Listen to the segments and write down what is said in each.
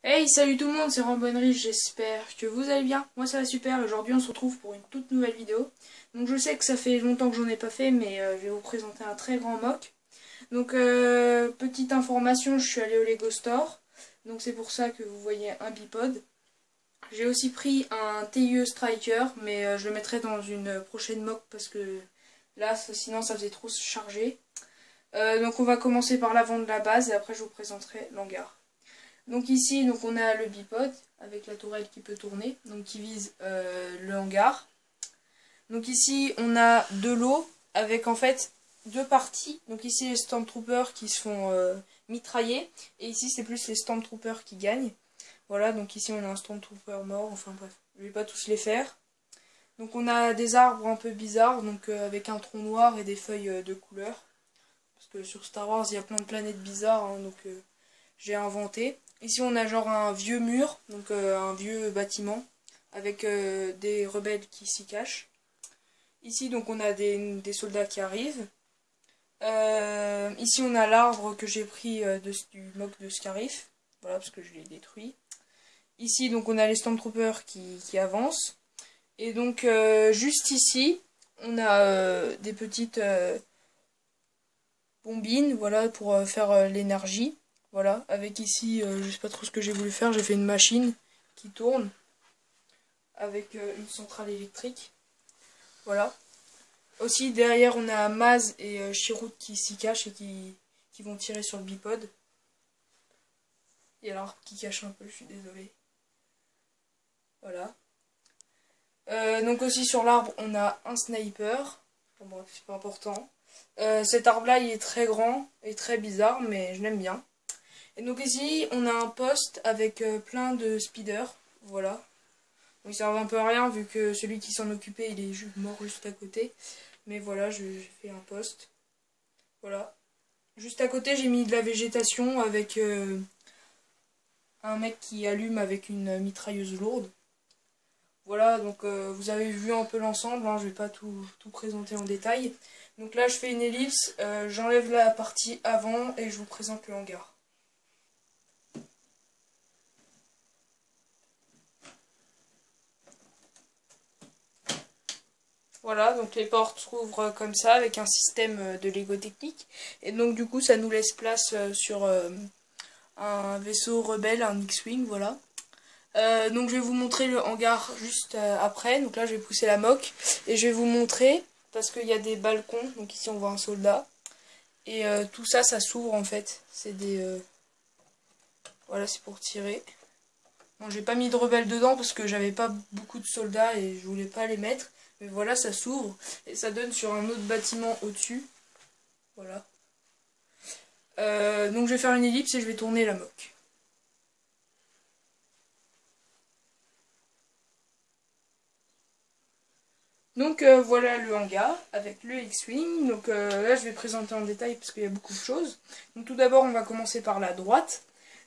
Hey, salut tout le monde, c'est Rambonnerie, j'espère que vous allez bien. Moi ça va super, aujourd'hui on se retrouve pour une toute nouvelle vidéo. Donc je sais que ça fait longtemps que j'en ai pas fait, mais je vais vous présenter un très grand mock. Donc petite information, je suis allée au Lego Store, donc c'est pour ça que vous voyez un bipod. J'ai aussi pris un TIE Striker, mais je le mettrai dans une prochaine mock parce que là sinon ça faisait trop chargé. Donc on va commencer par l'avant de la base et après je vous présenterai l'hangar. Donc ici, donc on a le bipod avec la tourelle qui peut tourner, donc qui vise le hangar. Donc ici, on a de l'eau avec en fait deux parties. Donc ici, les Stormtroopers qui se font mitrailler, et ici, c'est plus les Stormtroopers qui gagnent. Voilà, donc ici, on a un Stormtrooper mort, enfin bref, je vais pas tous les faire. Donc on a des arbres un peu bizarres, donc avec un tronc noir et des feuilles de couleur. Parce que sur Star Wars, il y a plein de planètes bizarres, hein, donc j'ai inventé. Ici on a genre un vieux mur, donc un vieux bâtiment, avec des rebelles qui s'y cachent. Ici donc on a des soldats qui arrivent. Ici on a l'arbre que j'ai pris du mock de Scarif, voilà parce que je l'ai détruit. Ici donc on a les Stormtroopers qui avancent. Et donc juste ici on a des petites bombines, voilà pour faire l'énergie. Voilà, avec ici, je sais pas trop ce que j'ai voulu faire, j'ai fait une machine qui tourne avec une centrale électrique. Voilà. Aussi derrière on a Maz et Chirrut qui s'y cachent et qui vont tirer sur le bipod. Il y a l'arbre qui cache un peu, je suis désolée. Voilà. Donc aussi sur l'arbre on a un sniper. Bon bref, c'est pas important. Cet arbre là il est très grand et très bizarre mais je l'aime bien. Et donc ici on a un poste avec plein de speeders. Voilà. Donc ils servent un peu à rien vu que celui qui s'en occupait il est mort juste à côté. Mais voilà, j'ai fait un poste. Voilà. Juste à côté j'ai mis de la végétation avec un mec qui allume avec une mitrailleuse lourde. Voilà, donc vous avez vu un peu l'ensemble, hein, je vais pas tout présenter en détail. Donc là je fais une ellipse, j'enlève la partie avant et je vous présente le hangar. Voilà, donc les portes s'ouvrent comme ça avec un système de Lego technique. Et donc du coup ça nous laisse place sur un vaisseau rebelle, un X-Wing, voilà. Donc je vais vous montrer le hangar juste après. Donc là je vais pousser la moque et je vais vous montrer parce qu'il y a des balcons. Donc ici on voit un soldat. Et tout ça, ça s'ouvre en fait. C'est des... voilà, c'est pour tirer. Bon, j'ai pas mis de rebelles dedans parce que j'avais pas beaucoup de soldats et je voulais pas les mettre. Mais voilà, ça s'ouvre et ça donne sur un autre bâtiment au-dessus. Voilà. Donc je vais faire une ellipse et je vais tourner la moque. Donc voilà le hangar avec le X-Wing. Donc là je vais présenter en détail parce qu'il y a beaucoup de choses. Donc tout d'abord on va commencer par la droite.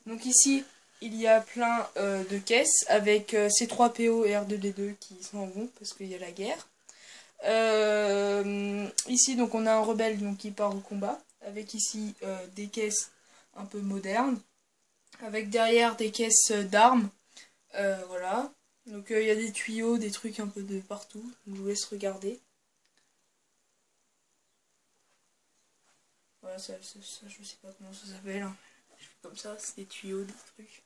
Donc ici il y a plein de caisses avec C3PO et R2D2 qui s'en vont parce qu'il y a la guerre. Ici donc on a un rebelle donc, qui part au combat avec ici des caisses un peu modernes avec derrière des caisses d'armes. Voilà. Donc il y a des tuyaux, des trucs un peu de partout. Donc, je vous laisse regarder. Voilà, ça je sais pas comment ça s'appelle. Hein. Comme ça, c'est des tuyaux, des trucs.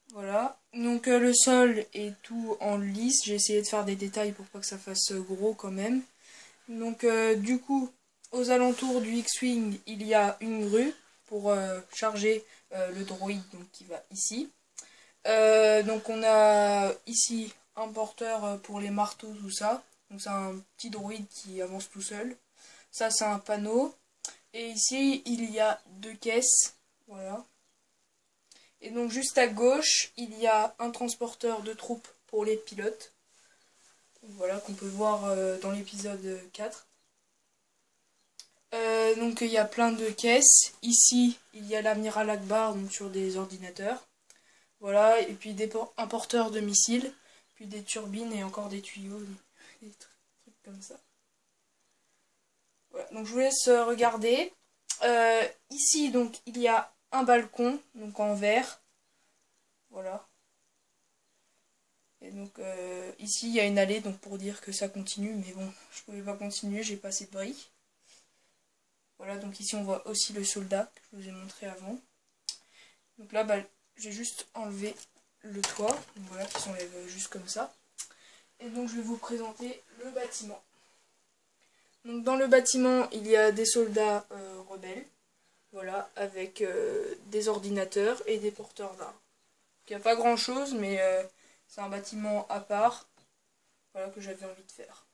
Voilà. Donc le sol est tout en lisse. J'ai essayé de faire des détails pour pas que ça fasse gros quand même. Donc du coup, aux alentours du X-Wing, il y a une grue pour charger le droïde donc, qui va ici. Donc on a ici un porteur pour les marteaux, tout ça. Donc c'est un petit droïde qui avance tout seul. Ça c'est un panneau. Et ici il y a deux caisses. Voilà. Et donc juste à gauche il y a un transporteur de troupes pour les pilotes. Voilà qu'on peut voir dans l'épisode 4. Donc il y a plein de caisses. Ici il y a l'amiral Akbar donc sur des ordinateurs. Voilà, et puis un porteur de missiles, puis des turbines et encore des tuyaux, des trucs comme ça. Voilà, donc je vous laisse regarder. Ici, donc, il y a un balcon, donc en verre. Voilà. Et donc ici il y a une allée donc pour dire que ça continue, mais bon, je pouvais pas continuer, j'ai pas assez de briques. Voilà, donc ici on voit aussi le soldat que je vous ai montré avant. Donc là, bah, j'ai juste enlevé le toit, donc voilà, qui s'enlève juste comme ça. Et donc je vais vous présenter le bâtiment. Donc dans le bâtiment, il y a des soldats rebelles, voilà, avec des ordinateurs et des porteurs d'armes. Il n'y a pas grand chose, mais c'est un bâtiment à part, voilà, que j'avais envie de faire.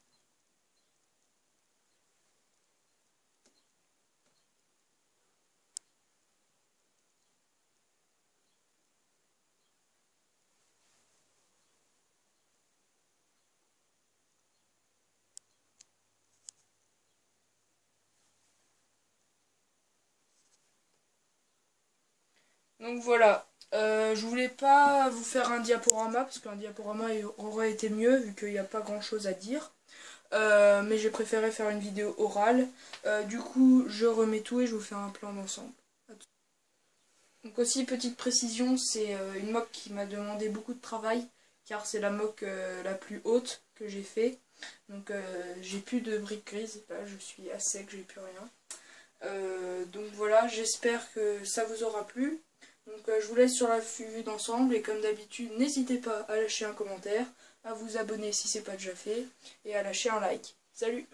Donc voilà, je voulais pas vous faire un diaporama, parce qu'un diaporama aurait été mieux, vu qu'il n'y a pas grand chose à dire. Mais j'ai préféré faire une vidéo orale. Du coup, je remets tout et je vous fais un plan d'ensemble. Donc aussi, petite précision, c'est une moque qui m'a demandé beaucoup de travail, car c'est la moque la plus haute que j'ai fait. Donc j'ai plus de briques grises, là je suis à sec, j'ai plus rien. Donc voilà, j'espère que ça vous aura plu. Donc je vous laisse sur la vue d'ensemble et comme d'habitude, n'hésitez pas à lâcher un commentaire, à vous abonner si c'est pas déjà fait et à lâcher un like. Salut!